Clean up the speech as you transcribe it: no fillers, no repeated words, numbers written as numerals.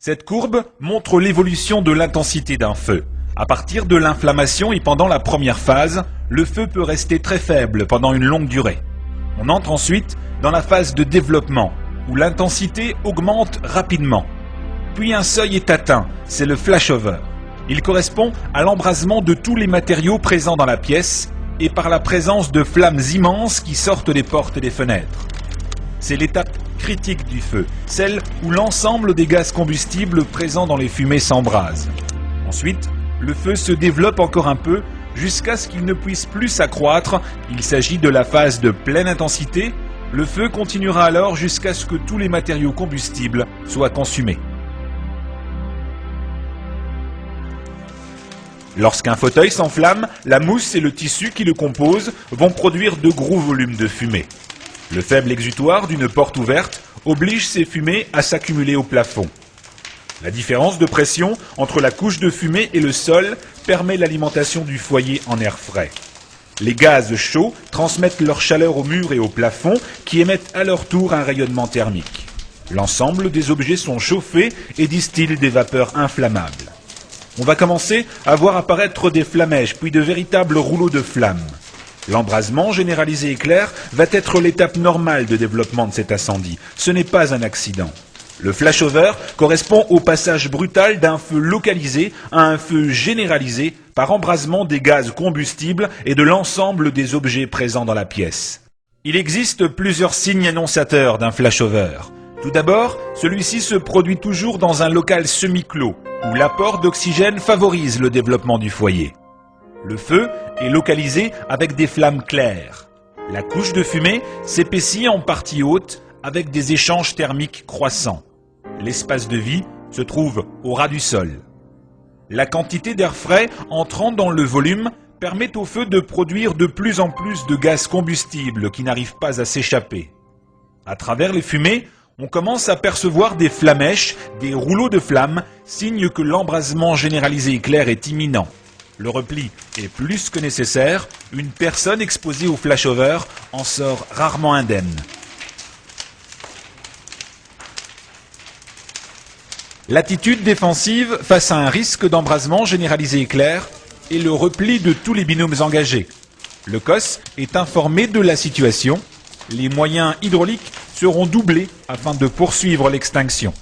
Cette courbe montre l'évolution de l'intensité d'un feu. À partir de l'inflammation et pendant la première phase, le feu peut rester très faible pendant une longue durée. On entre ensuite dans la phase de développement, où l'intensité augmente rapidement. Puis un seuil est atteint, c'est le flashover. Il correspond à l'embrasement de tous les matériaux présents dans la pièce et par la présence de flammes immenses qui sortent des portes et des fenêtres. C'est l'étape critique du feu, celle où l'ensemble des gaz combustibles présents dans les fumées s'embrasent. Ensuite, le feu se développe encore un peu jusqu'à ce qu'il ne puisse plus s'accroître. Il s'agit de la phase de pleine intensité. Le feu continuera alors jusqu'à ce que tous les matériaux combustibles soient consumés. Lorsqu'un fauteuil s'enflamme, la mousse et le tissu qui le composent vont produire de gros volumes de fumée. Le faible exutoire d'une porte ouverte oblige ces fumées à s'accumuler au plafond. La différence de pression entre la couche de fumée et le sol permet l'alimentation du foyer en air frais. Les gaz chauds transmettent leur chaleur au mur et au plafond qui émettent à leur tour un rayonnement thermique. L'ensemble des objets sont chauffés et distillent des vapeurs inflammables. On va commencer à voir apparaître des flamèches, puis de véritables rouleaux de flammes. L'embrasement généralisé éclair va être l'étape normale de développement de cet incendie. Ce n'est pas un accident. Le flashover correspond au passage brutal d'un feu localisé à un feu généralisé par embrasement des gaz combustibles et de l'ensemble des objets présents dans la pièce. Il existe plusieurs signes annonciateurs d'un flashover. Tout d'abord, celui-ci se produit toujours dans un local semi-clos, où l'apport d'oxygène favorise le développement du foyer. Le feu est localisé avec des flammes claires. La couche de fumée s'épaissit en partie haute avec des échanges thermiques croissants. L'espace de vie se trouve au ras du sol. La quantité d'air frais entrant dans le volume permet au feu de produire de plus en plus de gaz combustible qui n'arrivent pas à s'échapper. À travers les fumées, on commence à percevoir des flamèches, des rouleaux de flammes, signe que l'embrasement généralisé éclair est imminent. Le repli est plus que nécessaire, une personne exposée au flashover en sort rarement indemne. L'attitude défensive face à un risque d'embrasement généralisé éclair est le repli de tous les binômes engagés. Le COS est informé de la situation. Les moyens hydrauliques seront doublés afin de poursuivre l'extinction.